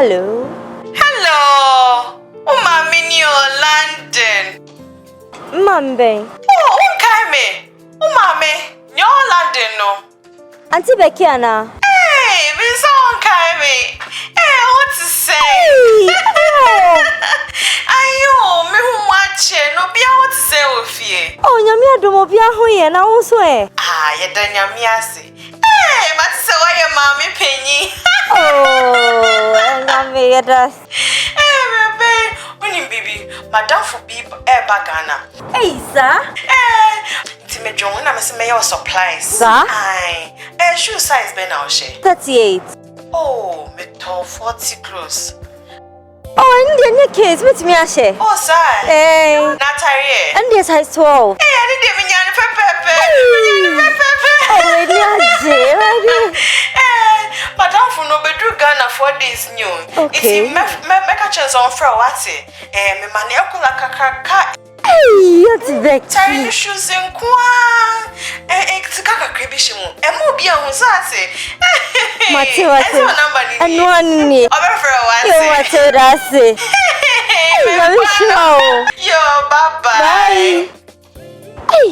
Hello. Hello. I'm in your London. Mambe. Oh, okay, Umame, your London, no. Auntie Becky Anna. Hey, we saw Kaime. Hey, what to say? Ayo, me who watch no be what to say with you. Oh, Yamia Domobia Hoye, and I also. Ah, you done Yamiasi. Hey, but so why your mommy penny? Oh, and I made us. Hey, baby, madam for be bagana. Hey, sir. Timmy John, I'm a your supplies. Sir? Aye. Shoe size ben now, she. 38. Oh, me tall 40 close. Oh, and your case with me, Ashe. Oh, sir. Hey. Natari. And this size 12. Hey, I didn't even know pepe. Oh, Madam for no bedroom Ghana 4 days new. Okay. It's make a chance on for what? Me money kaka. Hey, that's Becky. Tari shoes in kwa. Kaka kribishimu. Mo bia hu so ase. Mate. And no one need. Over for what? You want to that's it. Yo, bye. Hey.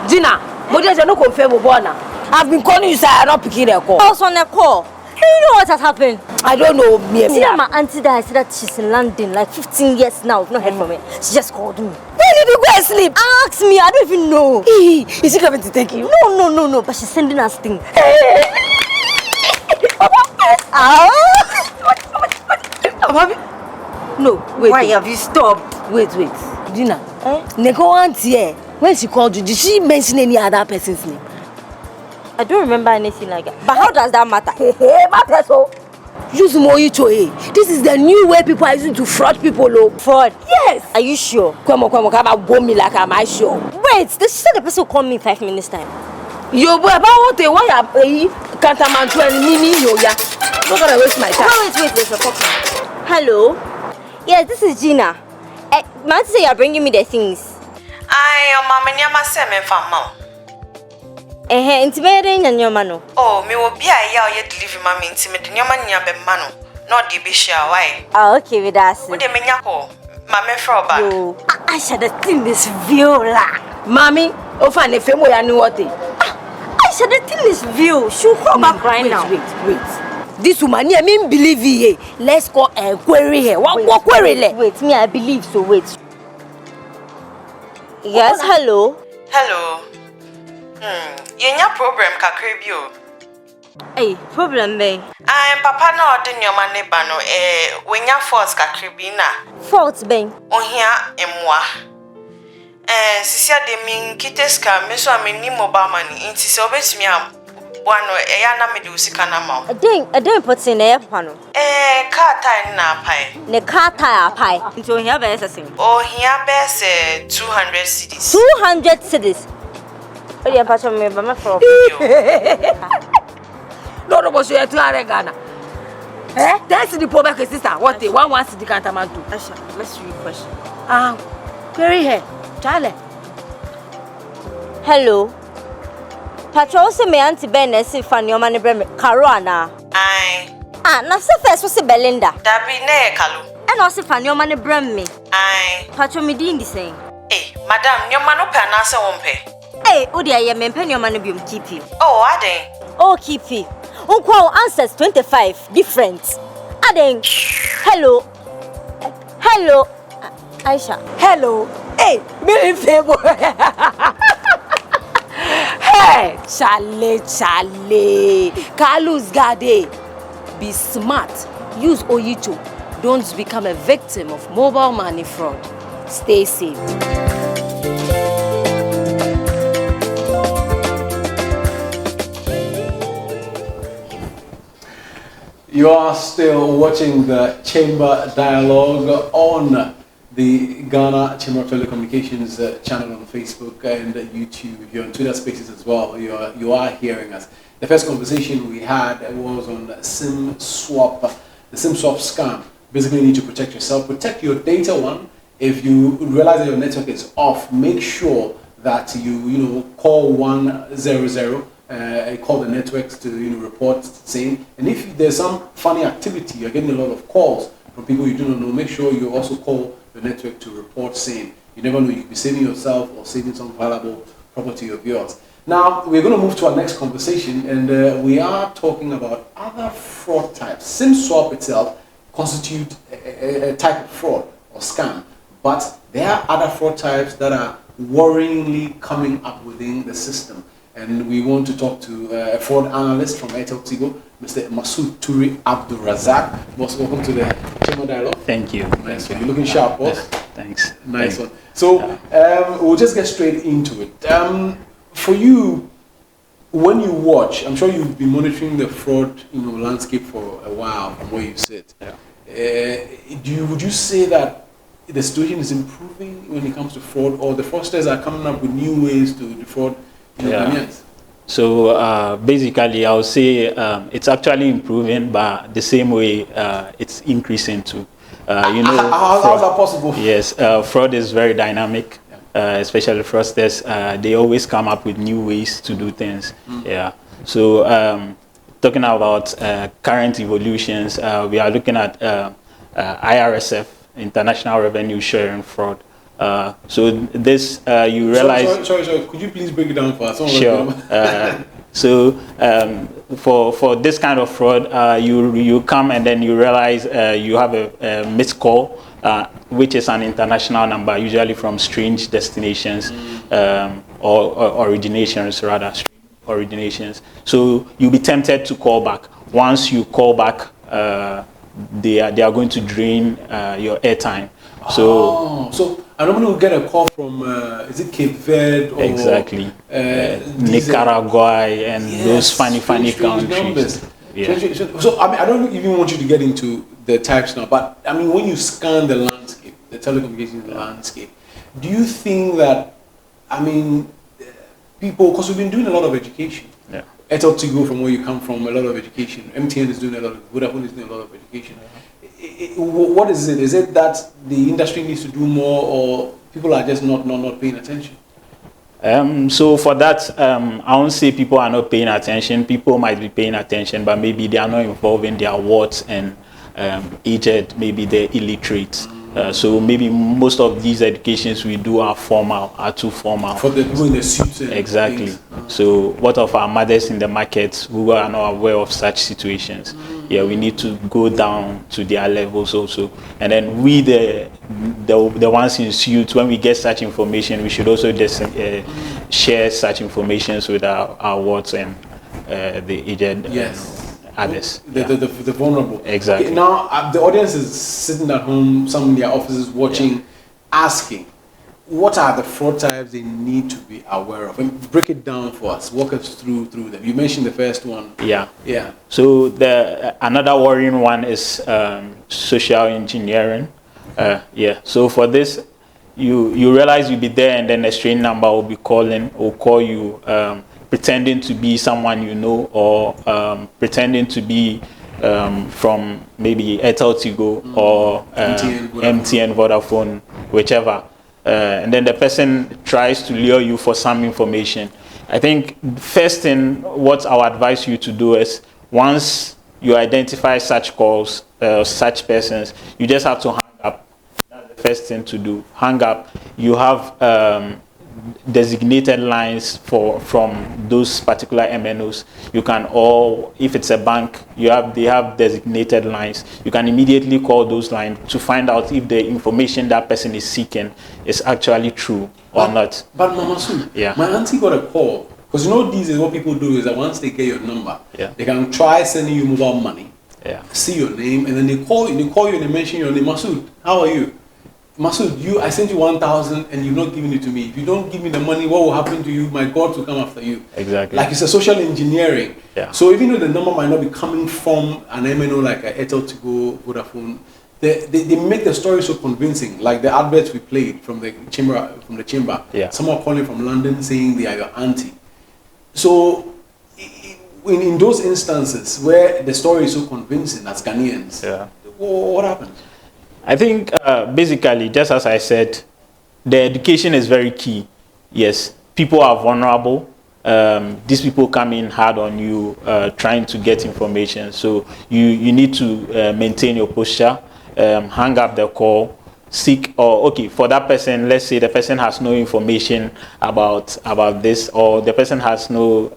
Gina, but there's no confirm Bona. I've been calling you, sir. I'm not picking a call. I was on a call. Do you know what has happened? I don't know. See that my auntie that I said that she's in London like 15 years now. I've not heard from her. She just called me. Where did you go and sleep? Ask me. I don't even know. Is she coming to take you? No. But she's sending us things. No, wait. Why have you stopped? Wait. Gina, Neko auntie, when she called you, did she mention any other person's name? I don't remember anything like that. But how does that matter? Matter so. Use Moicho. This is the new way people are using to fraud people. Fraud? Yes. Are you sure? Come on, bomb me like am I sure? Wait, she said the person will call me in 5 minutes time. Yo, boy, about what they want you Cantamanto and Mimi, yo, yeah. Not gonna waste my time. Wait, there's a copy. Hello? Yes, this is Gina. Man, say you're bringing me the things. Your mama nyama se me fama. Intimate and your mano. Oh, me will be a yaw yet deliver mammy intimate nyama nyabe mano. Not the bishia why. Oh, okay, with us. Would they menyako? Mamma froba. Yo, I should have seen this viola. Mommy, find a family and what I should have seen this view. She'll come back right now. Wait. This woman, I mean, believe ye. Let's go and query her. What query? Wait, me, I believe so. Wait. Yes, hello. You nya problem kakrebio. Hey, problem be. Papa na odin your man neighbor no we nya force kakrebina. Fault be. Ohia emwa. Sisia de min kiteska me so ameni mobile money nti se obetumi am wano ya na me de usika na ma. I don't put in there papa no. Car tire na pai. Ne car tire pai. Nti ohia be sesem. Ohia be se 200 cedis. 200 cedis. Oh yeah, pacho me ba ma for. No, but you are too Ghana. That's the poor back sister. What they one wants to Cantaman do. Asha, let's read question. Query her. Charlie. Hello. Pacho se me auntie Ben si fan your money brem Caruana. Aye. Na se first was Belinda. Dabi na kalu. And also fan your money brem me. Aye. Pacho me din the same. Madam, your man open na se wompe. Udia ye me pen your money biom keep you. Oh, aden. Oh, keep you. Unqual answers 25 different. Aden. Hello. Aisha. Hello. Hey, me favor. Hey, Charlie. Carlos Gade. Be smart. Use Oyicho. Don't become a victim of mobile money fraud. Stay safe. You are still watching the Chamber Dialogue on the Ghana Chamber of Telecommunications channel on Facebook and YouTube. If you're on Twitter Spaces as well, you are hearing us. The first conversation we had was on SIM swap, the SIM swap scam. Basically, you need to protect yourself, protect your data one, If you realize that your network is off, make sure that you call 100, call the networks to report saying. And if there's some funny activity, you're getting a lot of calls from people you do not know, make sure you also call the network to report saying. You never know, you could be saving yourself or saving some valuable property of yours. Now, we're going to move to our next conversation, and we are talking about other fraud types. SIM swap itself constitutes a type of fraud or scam, but there are other fraud types that are worryingly coming up within the system. And we want to talk to a fraud analyst from Airtel Tigo, Mr. Masood Turi Abdul Razak. Boss, welcome to the Chamber Dialogue. Thank you. Nice one. You're looking sharp, boss. Thanks. Nice one. So we'll just get straight into it. For you, when you watch, I'm sure you've been monitoring the fraud landscape for a while from where you sit. Yeah. Would you say that the situation is improving when it comes to fraud, or the fraudsters are coming up with new ways to defraud Ghanaians? So basically, I would say it's actually improving, but the same way it's increasing too. How's that possible? Yes, fraud is very dynamic, especially fraudsters. They always come up with new ways to do things. Yeah. So talking about current evolutions, we are looking at IRSF, International Revenue Sharing Fraud. So this you realize. Sorry. Could you please break it down for us? Sure. So for this kind of fraud, you come and then you realize you have a missed call, which is an international number, usually from strange destinations or originations rather. Originations. So you'll be tempted to call back. Once you call back, they are going to drain your airtime. So I normally will get a call from is it Cape Verde or exactly Nicaragua and those funny countries. Yeah. So I don't even want you to get into the types now, but I mean, when you scan the landscape, the telecommunications landscape, do you think that people, because we've been doing a lot of education. Yeah. Airtel Tigo, from where you come from, a lot of education. MTN is doing a lot of, Vodafone is doing a lot of education. What is it? Is it that the industry needs to do more, or people are just not paying attention? So for that, I won't say people are not paying attention. People might be paying attention, but maybe they are not involving their wards and aged, maybe they're illiterate. So maybe most of these educations we do are too formal. For the people in the suits. Exactly. So what of our mothers in the markets who are not aware of such situations? Yeah, we need to go down to their levels also. And then we, the ones in suits, when we get such information, we should also just share such information with our wards and the aged. Yes. Others. The vulnerable. Exactly. Okay, now, the audience is sitting at home, some in their offices watching, asking, what are the fraud types they need to be aware of? And break it down for us. Walk us through them. You mentioned the first one. Yeah. Yeah. So another worrying one is social engineering. So for this, you realize you'll be there, and then a strange number will be calling or call you. Pretending to be someone you know, or pretending to be from maybe Airtel Tigo or MTN, Vodafone, whichever. And then the person tries to lure you for some information. I think first thing, what I would advise you to do is, once you identify such calls, such persons, you just have to hang up. That's the first thing to do. Hang up. You have designated lines from those particular MNOs. You can, or if it's a bank, they have designated lines. You can immediately call those lines to find out if the information that person is seeking is actually true or not. But Mama Sue, yeah, my auntie got a call, because these days what people do is that once they get your number, yeah, they can try sending you mobile money, yeah, see your name, and then they call you and they mention your name. Masood, how are you? Masood, I sent you 1,000 and you've not given it to me. If you don't give me the money, what will happen to you? My God will come after you. Exactly. Like, it's a social engineering. Yeah. So even though the number might not be coming from an MNO like a Airtel Tigo, Vodafone, they make the story so convincing. Like the adverts we played from the chamber. Yeah. Someone calling from London saying they are your auntie. So in those instances where the story is so convincing as Ghanaians, yeah, what happens? I think basically, just as I said, the education is very key. Yes, people are vulnerable. These people come in hard on you, trying to get information. So you need to maintain your posture, hang up the call, seek, or okay, for that person, let's say the person has no information about this, or the person has no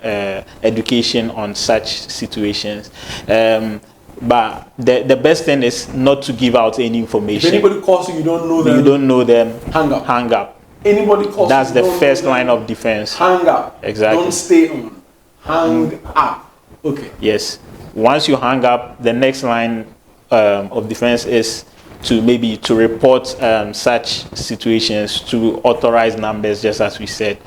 education on such situations. But the best thing is not to give out any information. If anybody calls you, you don't know them. You don't know them. Hang up. Hang up. Anybody calls That's you, the don't first know them, line of defense. Hang up. Exactly. Don't stay on. Hang up. Okay. Yes. Once you hang up, the next line of defense is to report such situations to authorized numbers, just as we said.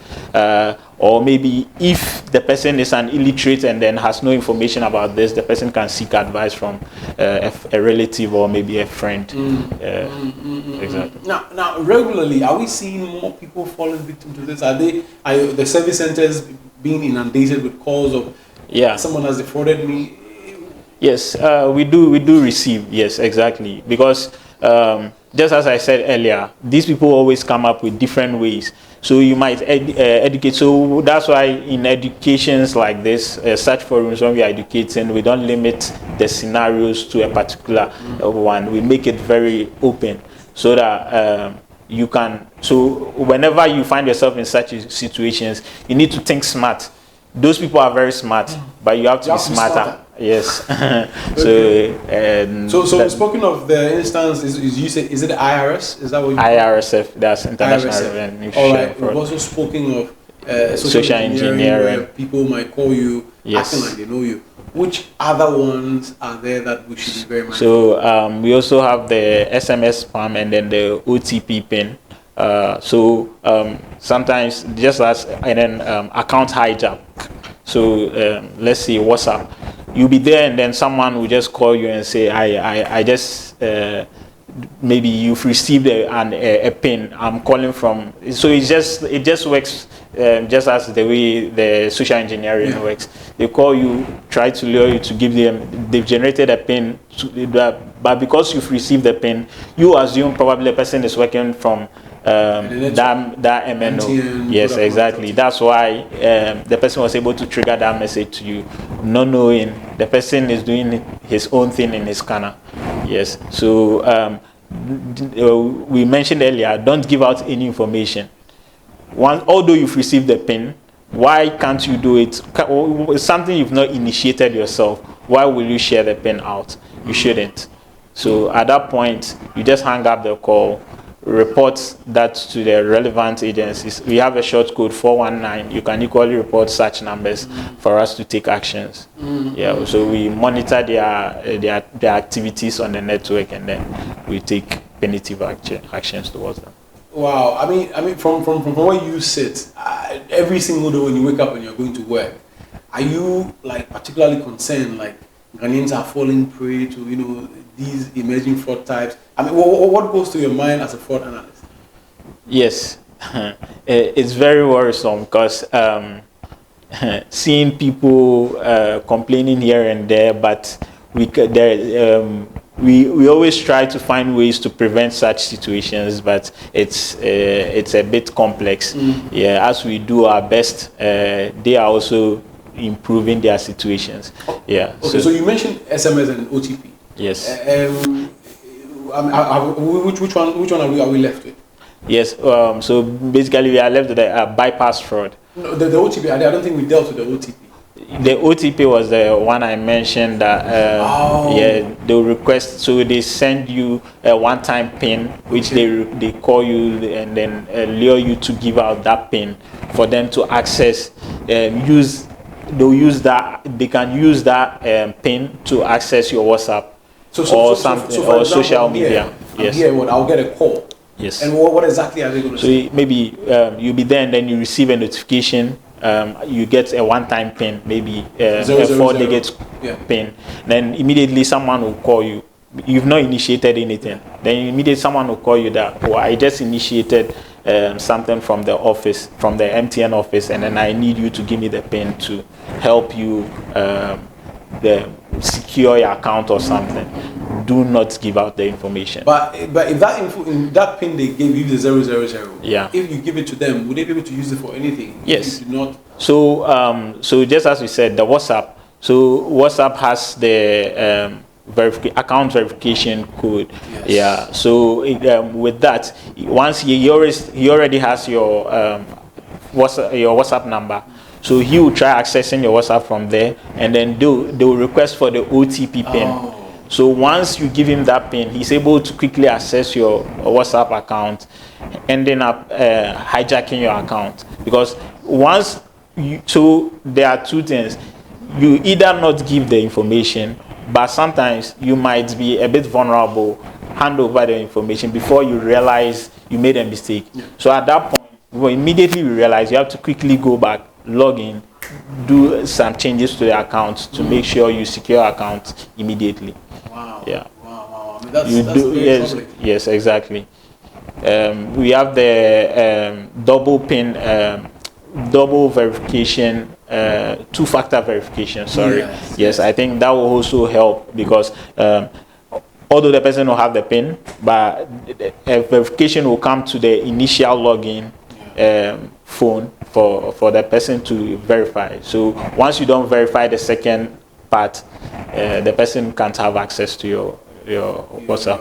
Or maybe if the person is an illiterate and then has no information about this, the person can seek advice from a relative or maybe a friend. Exactly. Now, regularly, are we seeing more people falling victim to this? Are the service centers being inundated with calls of someone has defrauded me? Yes, we do receive. Yes, exactly, because just as I said earlier, these people always come up with different ways. So you might educate. So that's why in educations like this, such forums, when we are educating, we don't limit the scenarios to a particular one. We make it very open so that you can. So whenever you find yourself in such situations, you need to think smart. Those people are very smart, but you have to be smarter. Yes. So speaking of the instance, is it the IRS? Is that what you IRSF? That's International Revenue. All right. We've also spoken of social engineering, where people might call you acting like they know you. Which other ones are there that we should be very mindful? So we also have the SMS spam and then the OTP pin. Sometimes just as account hijack. So let's say WhatsApp, you'll be there and then someone will just call you and say, I just maybe you've received a pin. I'm calling from. So it just works just as the way the social engineering works. They call you, try to lure you to give them. They've generated a pin, but because you've received the pin, you assume probably the person is working from that MNO. Yes, exactly. That's why the person was able to trigger that message to you, not knowing the person is doing his own thing in his scanner. Yes. So we mentioned earlier, don't give out any information. Although you've received the pin, why can't you do it? It's something you've not initiated yourself. Why will you share the pin out? You shouldn't. So at that point, you just hang up the call, report that to the relevant agencies. We have a short code 419. You can equally report such numbers for us to take actions. Yeah. So we monitor their activities on the network and then we take punitive actions towards them. Wow. I mean, from where you sit, every single day when you wake up and you're going to work, are you like particularly concerned like Ghanaians are falling prey to these emerging fraud types? I mean, what goes through your mind as a fraud analyst? Yes, it's very worrisome because seeing people complaining here and there, but we always try to find ways to prevent such situations, but it's a bit complex. Yeah, as we do our best, they are also improving their situations. Yeah. Okay, so you mentioned SMS and OTP. Yes. Which one are we left with? Yes. So basically, we are left with the bypass fraud. No, the OTP. I don't think we dealt with the OTP. The OTP was the one I mentioned that they'll request, so they send you a one-time PIN, which they call you and then lure you to give out that PIN for them to access. They can use that PIN to access your WhatsApp or social media. Yes. I'll get a call. Yes. And what exactly are they going to say? So maybe you'll be there and then you receive a notification. You get a one-time PIN, maybe a 4-digit PIN. Then immediately someone will call you. You've not initiated anything. Then immediately someone will call you that, I just initiated something from the office, from the MTN office, and then I need you to give me the PIN to help you secure your account or something. do not give out the information. But if that in that pin they gave you the 000, Yeah. if you give it to them, would they be able to use it for anything? Yes. If you do not. So just as we said, the WhatsApp. So WhatsApp has the account verification code. Yes. Yeah. So with that, once he already has your WhatsApp number. So he will try accessing your WhatsApp from there, and then they will request for the OTP pin. Oh. So once you give him that pin, he's able to quickly access your WhatsApp account, ending up hijacking your account. Because so there are two things. You either not give the information, but sometimes you might be a bit vulnerable, hand over the information before you realize you made a mistake. Yeah. So at that point, immediately you realize you have to quickly go back, log in, do some changes to the account to make sure you secure your account immediately. Wow. Yeah. Wow. I mean, that's yes, public. yes, exactly. We have the double pin, double verification, two-factor verification. Sorry. Yes, I think that will also help because although the person will have the pin, but a verification will come to the initial login phone for the person to verify. So once you don't verify the second part, the person can't have access to your WhatsApp.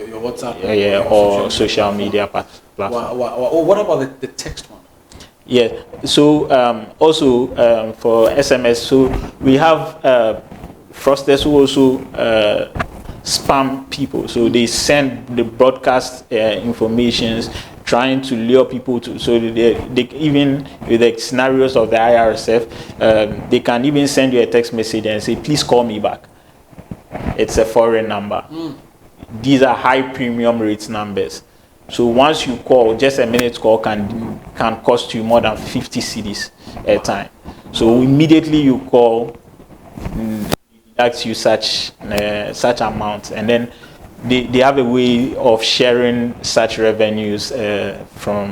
Your WhatsApp. Or social media platform. What about the text one? Yeah. So also for SMS, so we have fraudsters who also spam people. So they send the broadcast informations, trying to lure people to. So they even with the scenarios of the IRSF, they can even send you a text message and say, "Please call me back." It's a foreign number. These are high premium rates numbers. So once you call, just a minute call can cost you more than 50 cedis a time. So immediately you call, deduct you such amount, and then they have a way of sharing such revenues from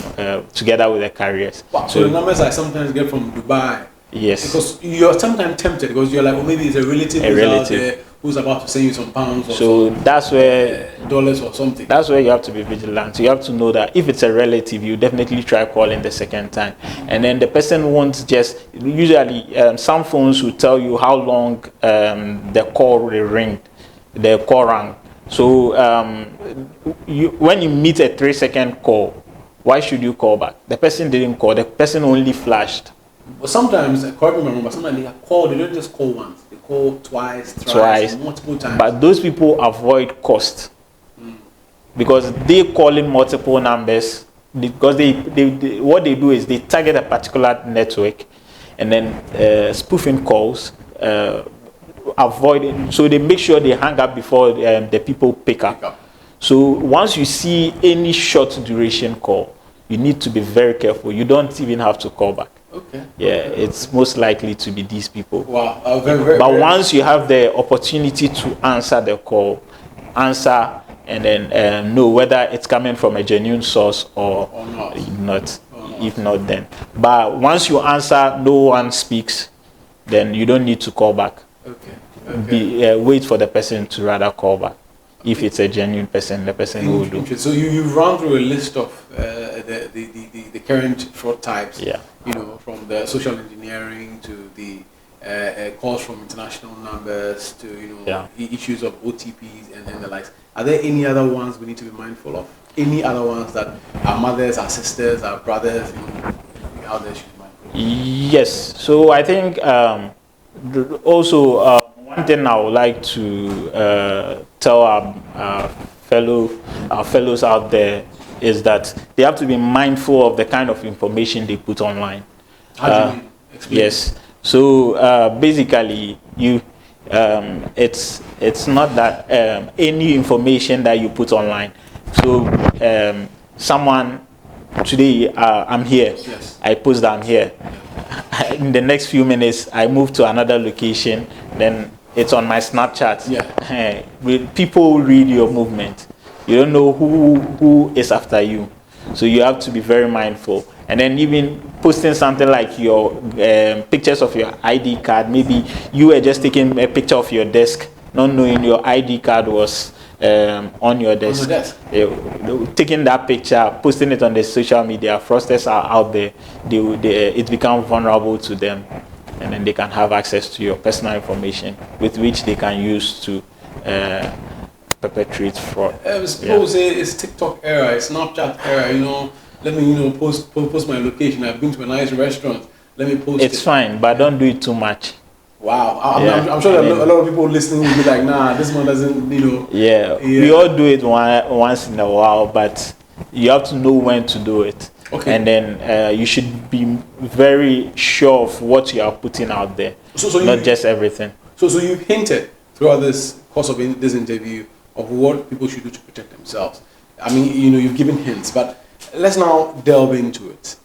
together with the carriers. Wow. So the numbers I sometimes get from Dubai. Yes. Because you're sometimes tempted because you're like, well, maybe it's a relative out there who's about to send you some pounds or so some, that's where dollars or something. That's where you have to be vigilant. You have to know that if it's a relative, you definitely try calling the second time, and then the person won't just. Usually, some phones will tell you how long the call will ring, the call rang. So when you meet a 3-second call, why should you call back? The person didn't call. The person only flashed. But sometimes, correct me if I'm wrong, but sometimes they call. They don't just call once. They call twice, thrice, multiple times. But those people avoid cost because they call in multiple numbers. Because they what they do is they target a particular network, and then spoofing calls. Avoid. So they make sure they hang up before the people pick up. So once you see any short duration call, you need to be very careful. You don't even have to call back. Okay. Yeah, it's most likely to be these people. Wow. Very, but once you have the opportunity to answer the call, answer and then know whether it's coming from a genuine source or not. If not, then. But once you answer, no one speaks, then you don't need to call back. Okay. Wait for the person to rather call back. If it's a genuine person, the person will do. So you've run through a list of the current fraud types. Yeah. You know, from the social engineering to the calls from international numbers to issues of OTPs and the likes. Are there any other ones we need to be mindful of? Any other ones that our mothers, our sisters, our brothers, out there should be mindful of? Yes. So I think also. One thing I would like to tell our fellows out there is that they have to be mindful of the kind of information they put online. How do you explain? Yes. So basically, it's not that any information that you put online. So someone today I'm here. Yes. I post that I'm here. In the next few minutes, I move to another location. Then it's on my Snapchat. Yeah. People read your movement. You don't know who is after you. So you have to be very mindful. And then even posting something like your pictures of your ID card. Maybe you were just taking a picture of your desk, not knowing your ID card was on your desk. Taking that picture, posting it on the social media, fraudsters are out there. It becomes vulnerable to them, and then they can have access to your personal information, with which they can use to perpetrate fraud. Suppose it's TikTok era, it's Snapchat era. Let me post my location. I've been to a nice restaurant. Let me post it. It's fine, but don't do it too much. Wow, I'm sure that a lot of people listening will be like, nah, this one doesn't, Yeah, we all do it once in a while, but you have to know when to do it. Okay. And then you should be very sure of what you are putting out there, not just everything. So you've hinted throughout this course of this interview of what people should do to protect themselves. I mean, you've given hints, but let's now delve into it,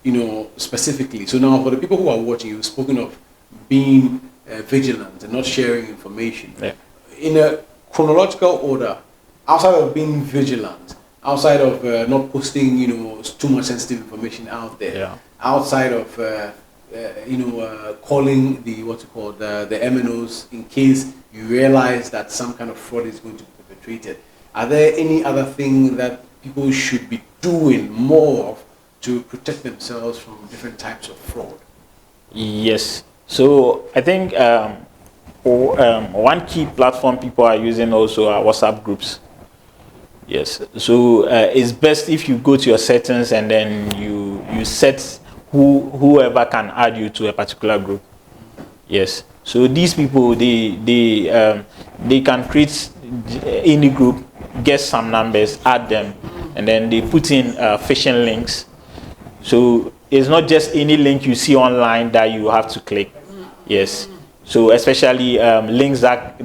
specifically. So now for the people who are watching, you've spoken of being vigilant and not sharing information. Yeah. In a chronological order, outside of being vigilant, outside of not posting, too much sensitive information out there, outside of, calling the the MNOs in case you realize that some kind of fraud is going to be perpetrated, are there any other thing that people should be doing more of to protect themselves from different types of fraud? Yes. So I think one key platform people are using also are WhatsApp groups. Yes. So it's best if you go to your settings and then you set whoever can add you to a particular group. Yes. So these people they can create any group, get some numbers, add them, and then they put in phishing links. So it's not just any link you see online that you have to click. Yes. So especially links that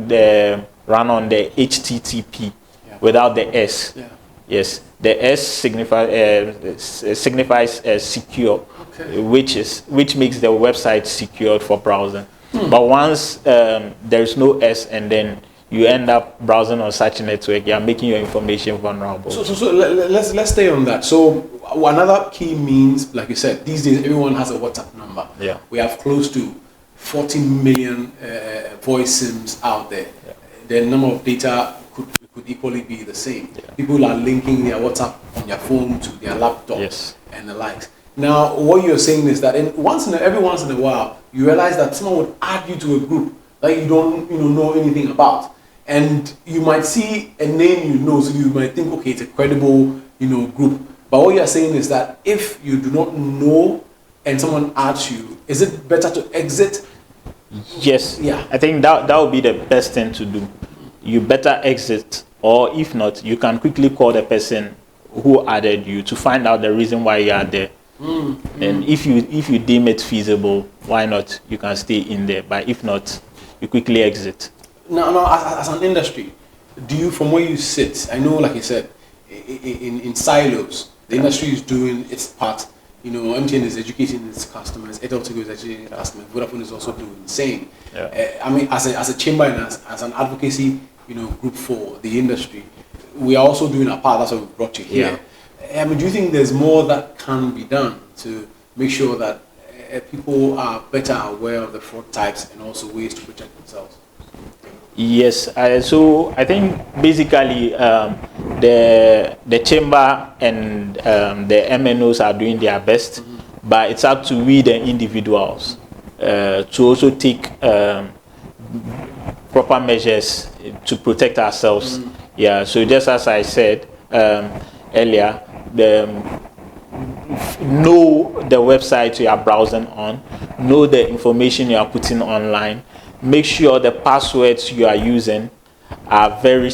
run on the HTTP without the S. Yeah. Yes. The S signifies secure, which makes the website secured for browsing. But once there is no S and then you end up browsing on such a network, you are making your information vulnerable. So let's stay on that. So another key means, like you said, these days everyone has a WhatsApp number. Yeah. We have close to 40 million voice SIMs out there. Yeah. The number of data could equally be the same. Yeah. People are linking their WhatsApp on their phone to their laptop and the likes. Now, what you're saying is that every once in a while, you realize that someone would add you to a group that you don't know anything about. And you might see a name so you might think, okay, it's a credible group. But what you're saying is that if you do not know and someone adds you, is it better to exit? Yes. Yeah. I think that would be the best thing to do. You better exit, or if not, you can quickly call the person who added you to find out the reason why you are there. And if you deem it feasible, why not? You can stay in there. But if not, you quickly exit. Now, as an industry, do you, from where you sit, I know, like you said, in silos, the industry is doing its part. MTN is educating its customers, Eteltigo is educating its customers, Vodafone is also doing the same. Yeah. I mean, as a chamber and as an advocacy, group for the industry, we are also doing our part. That's why we brought you here. Yeah. I mean, do you think there's more that can be done to make sure that people are better aware of the fraud types and also ways to protect themselves? Yes, so I think basically the chamber and the MNOs are doing their best, but it's up to we, the individuals, to also take proper measures to protect ourselves. Yeah, so just as I said earlier, know the website you are browsing on, know the information you are putting online. Make sure the passwords you are using are very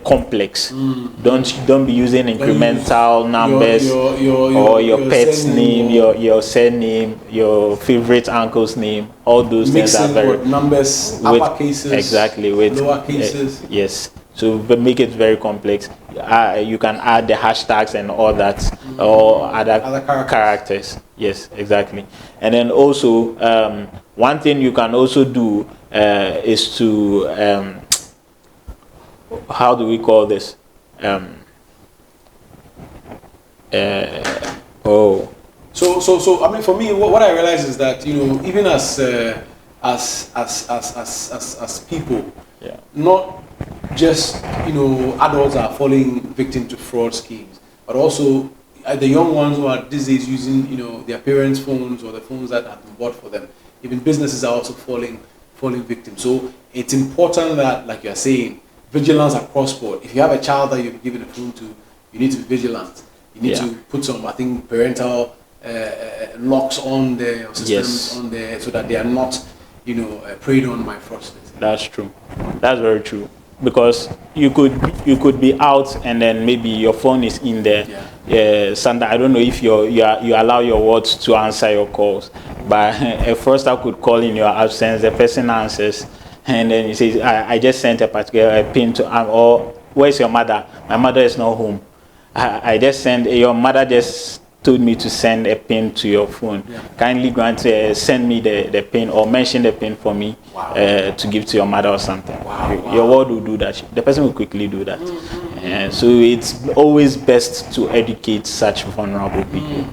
complex. Don't be using incremental numbers or your pet's name, your surname, your favorite uncle's name. All those things are very numbers, upper cases, exactly, with lower cases. Yes. So make it very complex. You can add the hashtags and all that, or other characters. Yes, exactly. And then also, one thing you can also do is to how do we call this? So I mean, for me, what I realize is that even as people, not just, adults are falling victim to fraud schemes, but also the young ones who are these days using, their parents' phones or the phones that have been bought for them. Even businesses are also falling victim. So it's important that, like you're saying, vigilance across board. If you have a child that you've given a phone to, you need to be vigilant. You need to put some, I think, parental locks on there or systems on there so that they are not, preyed on by fraudsters. That's true. That's very true. Because you could be out and then maybe your phone is in there. Sometimes I don't know if you allow your words to answer your calls, but a fraudster could call in your absence. The person answers, and then he says, "I just sent a particular pin to or where's your mother? My mother is not home. I just sent your mother just told me to send a pin to your phone. Kindly go and send me the pin or mention the pin for me to give to your mother or something." Your word will do that. The person will quickly do that. So it's always best to educate such vulnerable people.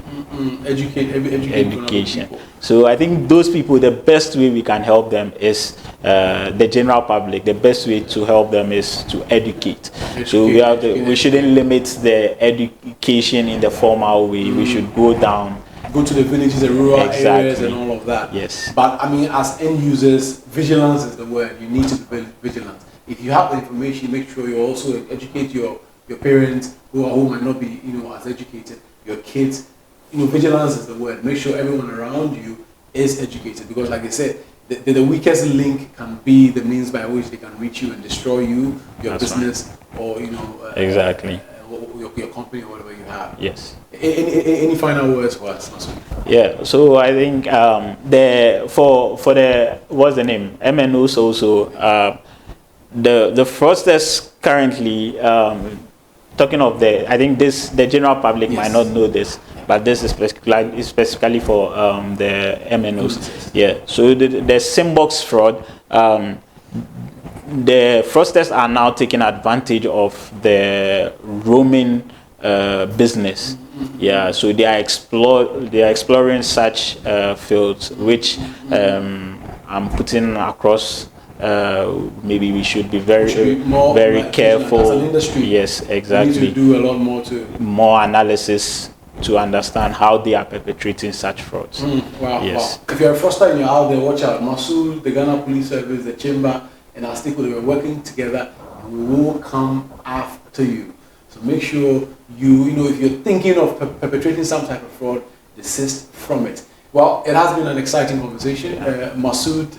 Education. So I think those people, the best way we can help them is the general public. The best way to help them is to educate. So we shouldn't limit the education in the formal way. We should go down. Go to the villages, the rural areas and all of that. Yes. But I mean, as end users, vigilance is the word. You need to be vigilant. If you have the information, make sure you also educate your parents who might not be, as educated, your kids. Vigilance is the word. Make sure everyone around you is educated, because like I said, the weakest link can be the means by which they can reach you and destroy you, your business, or exactly your company or whatever you have. Yes. Any final words for us, Masood? Yeah. So I think for the what's the name, MNOs also, the fraudsters currently, talking of I think the general public might not know this, but this is specifically for the MNOs. Yeah. So the Symbox fraud, the fraudsters are now taking advantage of the roaming business. Yeah. So they are exploring such fields, which I'm putting across. Maybe we should be very careful. As an industry, yes, exactly. We need to do a lot more analysis to understand how they are perpetrating such frauds. Wow. Yes. If you're a fraudster and you're out there, watch out. Masood, the Ghana Police Service, the Chamber, and our stakeholders, we're working together, and we will come after you. So make sure if you're thinking of perpetrating some type of fraud, desist from it. Well, it has been an exciting conversation. Masood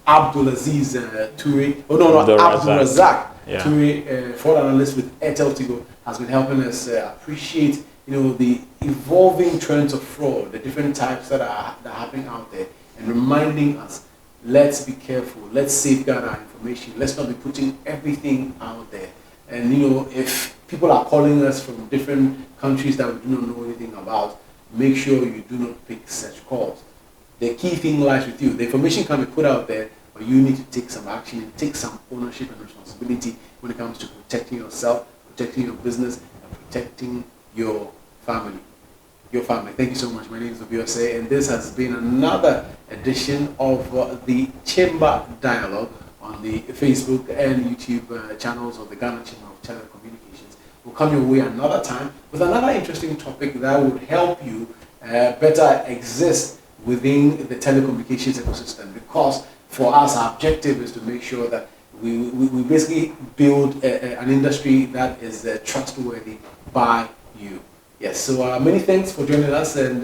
Abdulaziz Toure, Abdulrazak Toure, fraud analyst with Airtel Tigo, has been helping us appreciate the evolving trends of fraud, the different types that are happening out there, and reminding us, let's be careful, let's safeguard our information, let's not be putting everything out there. And if people are calling us from different countries that we do not know anything about, make sure you do not pick such calls. The key thing lies with you. The information can be put out there, but you need to take some action and take some ownership and responsibility when it comes to protecting yourself, protecting your business, and protecting your family. Thank you so much. My name is Obiose, and this has been another edition of the Chamber Dialogue on the Facebook and YouTube channels of the Ghana Chamber of Telecommunications. We'll come your way another time with another interesting topic that would help you better exist within the telecommunications ecosystem, because for us our objective is to make sure that we basically build an industry that is trustworthy by you. Yes, so many thanks for joining us, and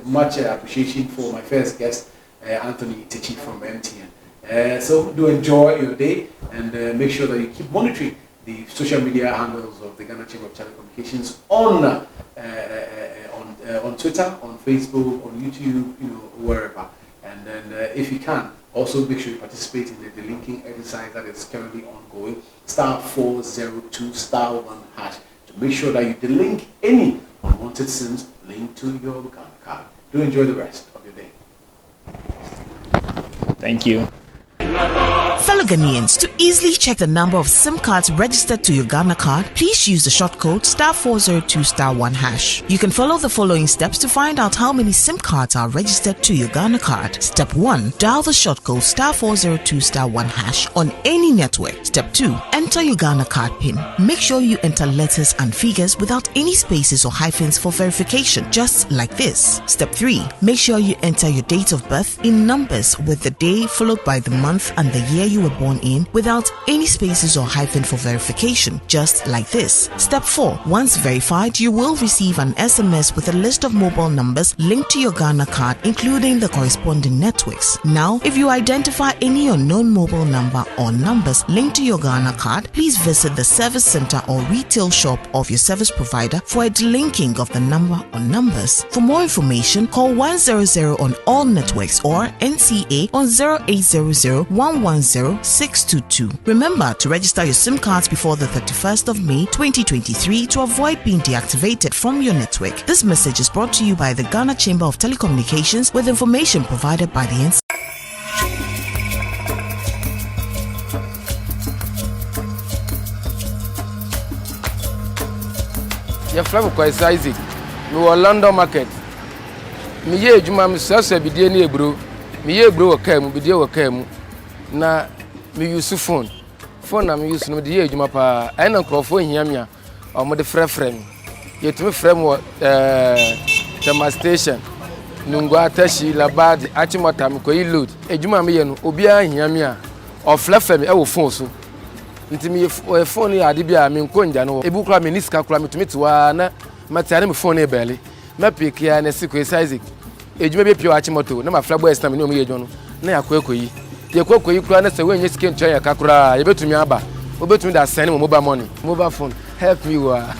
much appreciation for my first guest, Anthony Techi from MTN. So do enjoy your day, and make sure that you keep monitoring the social media handles of the Ghana Chamber of Telecommunications on Twitter, on Facebook, on YouTube, wherever. And then if you can, also make sure you participate in the delinking exercise that is currently ongoing. *402 *1# to make sure that you delink any unwanted SIMs linked to your Ghana card. Do enjoy the rest of your day. Thank you. Fellow Ghanaians, to easily check the number of SIM cards registered to your Ghana card, please use the short code *402*1#. You can follow the following steps to find out how many SIM cards are registered to your Ghana card. Step 1. Dial the short code *402*1# on any network. Step 2. Enter your Ghana card PIN. Make sure you enter letters and figures without any spaces or hyphens for verification, just like this. Step 3. Make sure you enter your date of birth in numbers with the day followed by the month and the year you were born in without any spaces or hyphen for verification, just like this. Step 4. Once verified, you will receive an SMS with a list of mobile numbers linked to your Ghana card, including the corresponding networks. Now, if you identify any unknown mobile number or numbers linked to your Ghana card, please visit the service center or retail shop of your service provider for a delinking of the number or numbers. For more information, call 100 on all networks or NCA on 0800-110-622. Remember to register your SIM cards before the 31st of May 2023 to avoid being deactivated from your network. This message is brought to you by the Ghana Chamber of Telecommunications with information provided by the NCA. Your friend quite Isaac. We were London market. Me ye juma me sasa bidie ni ebro. Me ye ebro waka mu bidie waka mu. Na me use phone. Phone na me use no de ye juma pa. Ai na nkrofo hia me a o mo de frɛ me. Ye tumi frɛ mo the station. Nungwa tashi labad achimota me koyi load. Ejuma me ye no obi a hia me a o frɛ me e wo phone so. Nti me phone ya ade bia me nkonja no ebu kura me niska kura me tumi tiwa na matiane me phone e bele me pick ya na sikwe size ejuma be pio achimoto na ma fra boys na me no me yejo no na yakoyi ye kokoyi kura na se wenye skin twa ya kakura ye betumi aba obetumi da send mo mobile money mobile phone help me wa